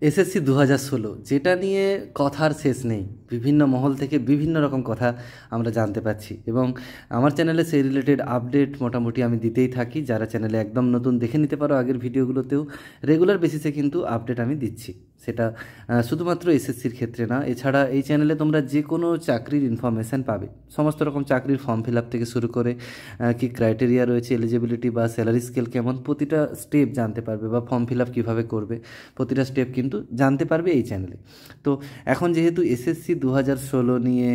SSC 2016 যেটা নিয়ে কথার শেষ নেই। বিভিন্ন মহল থেকে বিভিন্ন রকম কথা আমরা জানতে পাচ্ছি এবং আমার চ্যানেলে সেই রিলেটেড আপডেট মোটামুটি আমি দিতেই থাকি। যারা চ্যানেলে একদম নতুন দেখে নিতে পারো আগের ভিডিওগুলোতেও রেগুলার বেসিসে কিন্তু আপডেট আমি দিচ্ছি। সেটা শুধুমাত্র এসএসসির ক্ষেত্রে না, এছাড়া এই চ্যানেলে তোমরা যে কোনো চাকরির ইনফরমেশান পাবে। সমস্ত রকম চাকরির ফর্ম ফিল আপ থেকে শুরু করে কী ক্রাইটেরিয়া রয়েছে, এলিজিবিলিটি বা স্যালারি স্কেল কেমন, প্রতিটা স্টেপ জানতে পারবে বা ফর্ম ফিল আপ কীভাবে করবে, প্রতিটা স্টেপ কিন্তু জানতে পারবে এই চ্যানেলে। তো এখন যেহেতু এসএসসি 2016 নিয়ে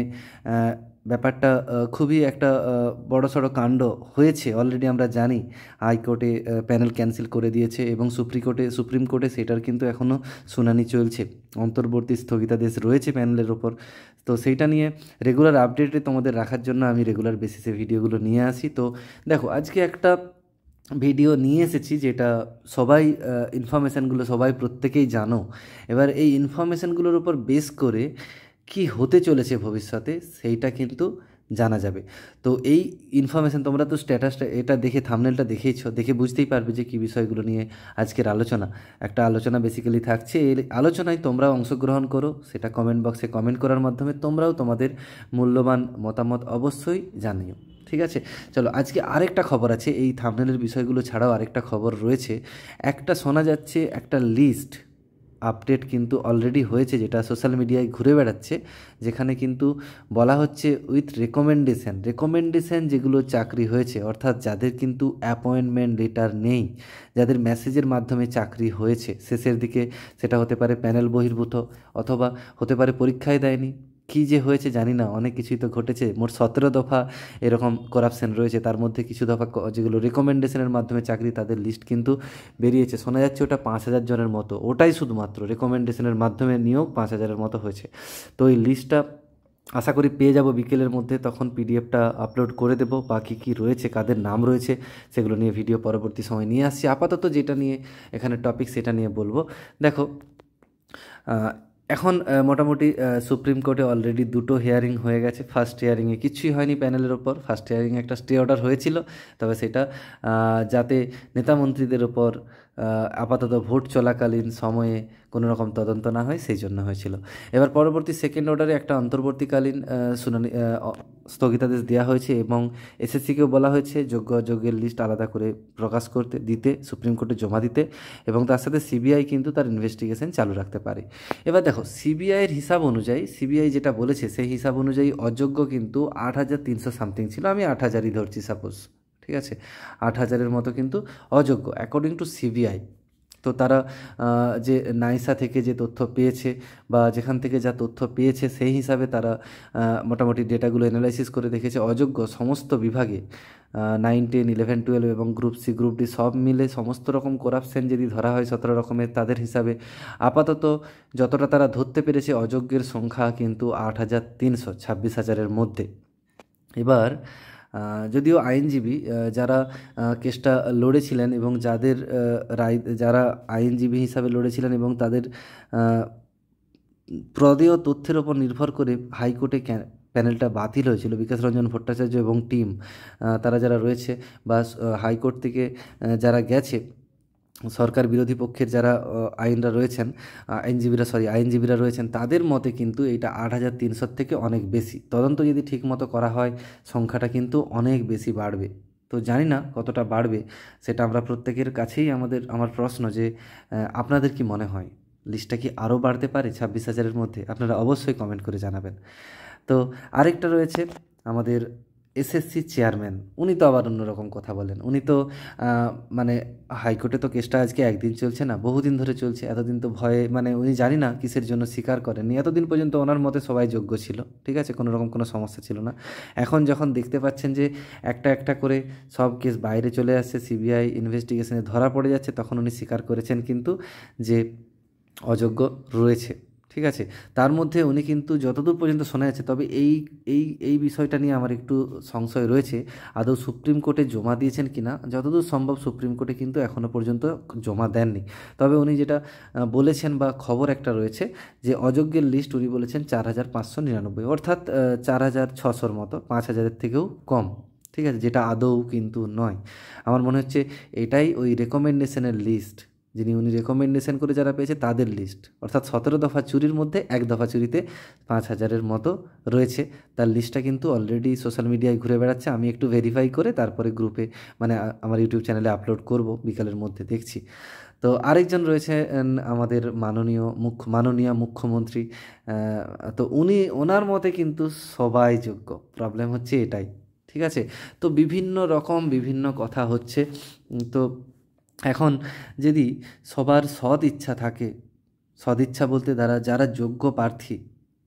ব্যাপারটা খুবই একটা বড়সড় কাণ্ড হয়েছে, অলরেডি আমরা জানি হাইকোর্টে প্যানেল ক্যান্সেল করে দিয়েছে এবং সুপ্রিম কোর্টে সেটার কিন্তু এখনও শুনানি চলছে। অন্তর্বর্তী স্থগিতাদেশ রয়েছে প্যানেলের ওপর। তো সেইটা নিয়ে রেগুলার আপডেটে তোমাদের রাখার জন্য আমি রেগুলার বেসিসে ভিডিওগুলো নিয়ে আসি। তো দেখো, আজকে একটা ভিডিও নিয়ে এসেছি যেটা সবাই ইনফরমেশানগুলো সবাই প্রত্যেকেই জানো। এবার এই ইনফরমেশানগুলোর উপর বেস করে কি হতে চলেছে ভবিষ্যতে সেইটা কিন্তু জানা যাবে। তো এই ইনফরমেশান তোমরা তো স্ট্যাটাসটা এটা দেখে থাম্বনেলটা দেখেইছো, দেখে বুঝতেই পারবে যে কী বিষয়গুলো নিয়ে আজকের আলোচনা। একটা আলোচনা বেসিক্যালি থাকছে, এই আলোচনায় তোমরাও অংশগ্রহণ করো, সেটা কমেন্ট বক্সে কমেন্ট করার মাধ্যমে তোমরাও তোমাদের মূল্যবান মতামত অবশ্যই জানিও। ঠিক আছে, চলো আজকে আরেকটা খবর আছে। এই থাম্বনেলের বিষয়গুলো ছাড়াও আরেকটা খবর রয়েছে। একটা শোনা যাচ্ছে একটা লিস্ট আপডেট কিন্তু অলরেডি হয়েছে, যেটা সোশ্যাল মিডিয়ায় ঘুরে বেড়াচ্ছে, যেখানে কিন্তু বলা হচ্ছে উইথ রেকমেন্ডেশন যেগুলো চাকরি হয়েছে, অর্থাৎ যাদের কিন্তু অ্যাপয়েন্টমেন্ট লেটার নেই, যাদের মেসেজের মাধ্যমে চাকরি হয়েছে শেষের দিকে, সেটা হতে পারে প্যানেল বহির্ভূত অথবা হতে পারে পরীক্ষায় দেয়নি, কী যে হয়েছে জানি না, অনেক কিছুই তো ঘটেছে। মোট 17 দফা এরকম করাপশন রয়েছে, তার মধ্যে কিছু দফা যেগুলো রেকমেন্ডেশনের মাধ্যমে চাকরি, তাদের লিস্ট কিন্তু বেরিয়েছে। শোনা যাচ্ছে ওটা 5,000 জনের মতো, ওটাই শুধুমাত্র রেকমেন্ডেশনের মাধ্যমে নিয়োগ 5,000-এর মতো হয়েছে। তো এই লিস্টটা আশা করি পেয়ে যাব বিকেলের মধ্যে, তখন পিডিএফটা আপলোড করে দেবো। বা কী কী রয়েছে, কাদের নাম রয়েছে, সেগুলো নিয়ে ভিডিও পরবর্তী সময় নিয়ে আসছি। আপাতত যেটা নিয়ে এখানে টপিক সেটা নিয়ে বলবো। দেখো, এখন মোটামুটি সুপ্রিম কোর্টে অলরেডি 2টো হিয়ারিং হয়ে গেছে। ফার্স্ট হিয়ারিংয়ে কিছুই হয়নি প্যানেলের ওপর। ফার্স্ট হিয়ারিংয়ে একটা স্টে অর্ডার হয়েছিল, তবে সেটা যাতে নেতা মন্ত্রীদের ওপর আপাতত ভোট চলাকালীন সময়ে কোনো রকম তদন্ত না হয় সেই জন্য হয়েছিল। এবার পরবর্তী সেকেন্ড অর্ডারে একটা অন্তর্বর্তীকালীন শুনানি স্থগিতাদেশ দেওয়া হয়েছে এবং এসএসসিকেও বলা হয়েছে যোগ্য অযোগ্যের লিস্ট আলাদা করে প্রকাশ করতে দিতে, সুপ্রিম কোর্টে জমা দিতে, এবং তার সাথে সিবিআই কিন্তু তার ইনভেস্টিগেশন চালু রাখতে পারে। এবার দেখো, সিবিআইয়ের হিসাব অনুযায়ী, সিবিআই যেটা বলেছে সেই হিসাব অনুযায়ী অযোগ্য কিন্তু 8,300 সামথিং ছিল। আমি 8,000-ই ধরছি সাপোজ, ঠিক আছে, 8,000-এর মতো কিন্তু অযোগ্য অ্যাকর্ডিং টু সিবিআই। তো তারা যে নাইসা থেকে যে তথ্য পেয়েছে বা যেখান থেকে যা তথ্য পেয়েছে সেই হিসাবে তারা মোটামুটি ডেটাগুলো অ্যানালাইসিস করে দেখেছে অযোগ্য সমস্ত বিভাগে 9, 10, 11, 12 এবং গ্রুপ সি গ্রুপ ডি সব মিলে সমস্ত রকম করাপশন যদি ধরা হয় 17 রকমের, তাদের হিসাবে আপাতত যতটা তারা ধরতে পেরেছে অযোগ্যের সংখ্যা কিন্তু 8,300, 26,000-এর মধ্যে। এবার যদিও আইনজীবী যারা কেসটা লড়েছিলেন এবং যাদের রায়, যারা আইনজীবী হিসাবে লড়েছিলেন এবং তাদের প্রদেয় তথ্যের ওপর নির্ভর করে হাইকোর্টে প্যানেলটা বাতিল হয়েছিল, বিকাশ রঞ্জন ভট্টাচার্য এবং টিম, তারা যারা রয়েছে বা হাইকোর্ট থেকে যারা গেছে, সরকার বিরোধী পক্ষের যারা আইনজীবীরা রয়েছেন, তাদের মতে কিন্তু এইটা 8,300 থেকে অনেক বেশি। তদন্ত যদি ঠিকমতো করা হয় সংখ্যাটা কিন্তু অনেক বেশি বাড়বে। তো জানি না কতটা বাড়বে, সেটা আমরা প্রত্যেকের কাছেই আমার প্রশ্ন যে আপনাদের কি মনে হয়, লিস্টটা কি আরও বাড়তে পারে 26,000-এর মধ্যে? আপনারা অবশ্যই কমেন্ট করে জানাবেন। তো আরেকটা রয়েছে আমাদের এসএসসি চেয়ারম্যান, উনি তো আবার অন্যরকম কথা বলেন। উনি তো মানে হাইকোর্টে তো কেসটা আজকে একদিন চলছে না, বহুদিন ধরে চলছে। এতদিন তো ভয়ে উনি জানি না কিসের জন্য স্বীকার করেননি। এতদিন পর্যন্ত ওনার মতে সবাই যোগ্য ছিল, ঠিক আছে, কোনো রকম কোনো সমস্যা ছিল না। এখন যখন দেখতে পাচ্ছেন যে একটা একটা করে সব কেস বাইরে চলে আসছে, সিবিআই ইনভেস্টিগেশনে ধরা পড়ে যাচ্ছে, তখন উনি স্বীকার করেছেন কিন্তু যে অযোগ্য রয়েছে, ঠিক আছে। তার মধ্যে উনি কিন্তু যতদূর পর্যন্ত শোনা যাচ্ছে, তবে এই এই এই বিষয়টা নিয়ে আমার একটু সংশয় রয়েছে, আদৌ সুপ্রিম কোর্টে জমা দিয়েছেন কি না। যতদূর সম্ভব সুপ্রিম কোর্টে কিন্তু এখনও পর্যন্ত জমা দেননি। তবে উনি যেটা বলেছেন বা খবর একটা রয়েছে যে অযোগ্যের লিস্ট উনি বলেছেন 4,599, অর্থাৎ 4,600-র মতো, 5,000-এর থেকেও কম, ঠিক আছে, যেটা আদৌ কিন্তু নয়। আমার মনে হচ্ছে এটাই ওই রেকমেন্ডেশনের লিস্ট, যিনি উনি রেকমেন্ডেশন করে যারা পেয়েছে তাদের লিস্ট, অর্থাৎ 17 দফা চুরির মধ্যে 1 দফা চুরিতে 5,000-এর মতো রয়েছে। তার লিস্টটা কিন্তু অলরেডি সোশ্যাল মিডিয়ায় ঘুরে বেড়াচ্ছে। আমি একটু ভেরিফাই করে তারপরে গ্রুপে মানে আমার ইউটিউব চ্যানেলে আপলোড করব বিকালের মধ্যে, দেখছি। তো আরেকজন রয়েছে আমাদের মাননীয় মুখ্যমন্ত্রী। তো ওনার মতে কিন্তু সবাই যোগ্য, প্রবলেম হচ্ছে এটাই, ঠিক আছে। তো বিভিন্ন রকম বিভিন্ন কথা হচ্ছে। তো এখন যদি সবার সৎ ইচ্ছা থাকে, সৎ ইচ্ছা বলতে যারা যোগ্য প্রার্থী,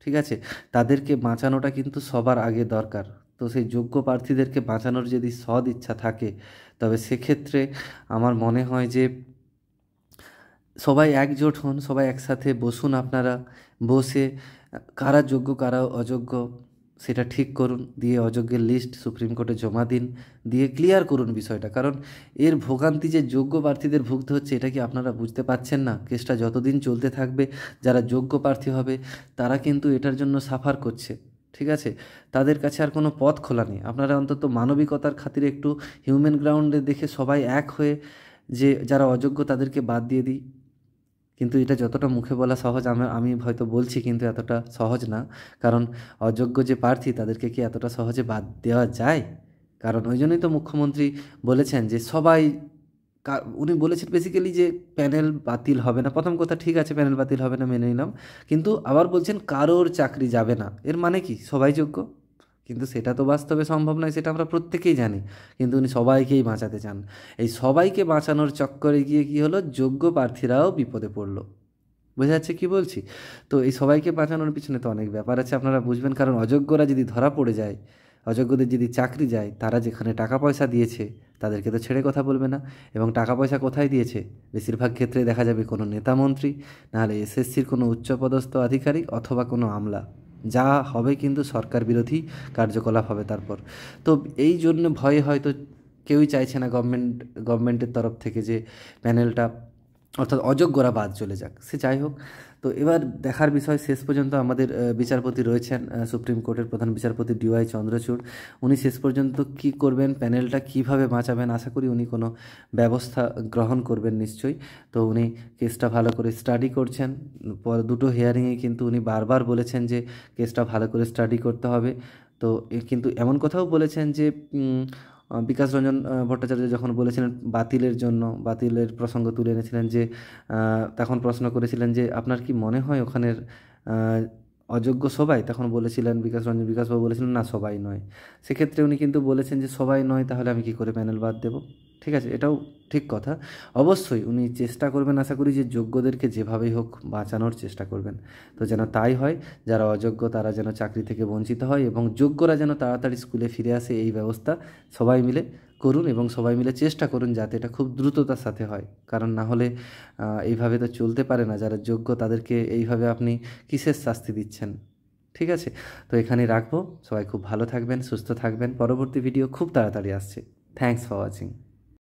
ঠিক আছে, তাদেরকে বাঁচানোটা কিন্তু সবার আগে দরকার। তো সেই যোগ্য প্রার্থীদেরকে বাঁচানোর যদি সৎ ইচ্ছা থাকে, তবে সেক্ষেত্রে আমার মনে হয় যে সবাই একজোট হন, সবাই একসাথে বসুন, আপনারা বসে কারা যোগ্য কারা অযোগ্য সেটা ঠিক করুন, দিয়ে অযোগ্যের লিস্ট সুপ্রিম কোর্টে জমা দিন, দিয়ে ক্লিয়ার করুন বিষয়টা। কারণ এর ভোগান্তি যে যোগ্য প্রার্থীদের ভুগতে হচ্ছে, এটা কি আপনারা বুঝতে পারছেন না? কেসটা যতদিন চলতে থাকবে, যারা যোগ্য প্রার্থী হবে তারা কিন্তু এটার জন্য সাফার করছে, ঠিক আছে। তাদের কাছে আর কোনো পথ খোলা নেই। আপনারা অন্তত মানবিকতার খাতিরে একটু হিউম্যান গ্রাউন্ডে দেখে সবাই এক হয়ে যে যারা অযোগ্য তাদেরকে বাদ দিয়ে দিই। কিন্তু এটা যতটা মুখে বলা সহজ, আমি হয়তো বলছি, কিন্তু এতটা সহজ না। কারণ অযোগ্য যে প্রার্থী তাদেরকে কি এতটা সহজে বাদ দেওয়া যায়? কারণ ওই জন্যই তো মুখ্যমন্ত্রী বলেছেন যে উনি বলেছেন বেসিক্যালি যে প্যানেল বাতিল হবে না। প্রথম কথা, ঠিক আছে, প্যানেল বাতিল হবে না মেনে নিলাম, কিন্তু আবার বলছেন কারোর চাকরি যাবে না। এর মানে কি সবাই যোগ্য? কিন্তু সেটা তো বাস্তবে সম্ভব নয়, সেটা আমরা প্রত্যেকেই জানি। কিন্তু উনি সবাইকেই বাঁচাতে চান। এই সবাইকে বাঁচানোর চক্করে গিয়ে কী হলো, যোগ্য প্রার্থীরাও বিপদে পড়লো। বোঝা যাচ্ছে কী বলছি? তো এই সবাইকে বাঁচানোর পিছনে তো অনেক ব্যাপার আছে, আপনারা বুঝবেন। কারণ অযোগ্যরা যদি ধরা পড়ে যায়, অযোগ্যদের যদি চাকরি যায়, তারা যেখানে টাকা পয়সা দিয়েছে তাদেরকে তো ছেড়ে কথা বলবে না। এবং টাকা পয়সা কোথায় দিয়েছে? বেশিরভাগ ক্ষেত্রে দেখা যাবে কোনো নেতামন্ত্রী, নাহলে এসএসসির কোনো উচ্চপদস্থ আধিকারিক অথবা কোনো আমলা। যা হবে কিন্তু সরকার বিরোধী কার্যকলাপ হবে তারপর। তো এই জন্য ভয়ে হয়তো কেউই চাইছে না গভর্নমেন্টের তরফ থেকে যে প্যানেলটা, অর্থাৎ অযোগ্যরা বাদ চলে যাক। সে যাই হোক, তো এবার দেখার বিষয়, শেষ পর্যন্ত আমাদের বিচারপতি রয়েছেন সুপ্রিম কোর্টের প্রধান বিচারপতি DY চন্দ্রচূড়। উনি শেষ পর্যন্ত কি করবেন, প্যানেলটা কিভাবে বাঁচাবেন, আশা করি উনি কোনো ব্যবস্থা গ্রহণ করবেন নিশ্চয়ই। তো উনি কেসটা ভালো করে স্টাডি করছেন। দুটো হিয়ারিংয়ে কিন্তু উনি বারবার বলেছেন যে কেসটা ভালো করে স্টাডি করতে হবে। তো কিন্তু এমন কথাও বলেছেন যে বিকাশ রঞ্জন ভট্টাচার্য যখন বলেছিলেন বাতিলের প্রসঙ্গ তুলে এনেছিলেন, যে তখন প্রশ্ন করেছিলেন যে আপনার কি মনে হয় ওখানের অযোগ্য সবাই? তখন বলেছিলেন বিকাশবাবু বলেছিলেন না, সবাই নয়। সেক্ষেত্রে উনি কিন্তু বলেছেন যে সবাই নয়, তাহলে আমি কি করে প্যানেল বাদ দেবো? ঠিক আছে, এটাও ঠিক কথা। অবশ্যই উনি চেষ্টা করবেন, আশা করি, যে যোগ্যদেরকে যেভাবেই হোক বাঁচানোর চেষ্টা করবেন। তো যেন তাই হয়, যারা অযোগ্য তারা যেন চাকরি থেকে বঞ্চিত হয়, এবং যোগ্যরা যেন তাড়াতাড়ি স্কুলে ফিরে আসে, এই ব্যবস্থা সবাই মিলে করুন। এবং সবাই মিলে চেষ্টা করুন যাতে এটা খুব দ্রুততার সাথে হয়। কারণ না হলে এইভাবে তো চলতে পারে না। যারা যোগ্য তাদেরকে এইভাবে আপনি কিসের শাস্তি দিচ্ছেন? ঠিক আছে, তো এখানেই রাখবো। সবাই খুব ভালো থাকবেন, সুস্থ থাকবেন। পরবর্তী ভিডিও খুব তাড়াতাড়ি আসছে। Thanks for watching.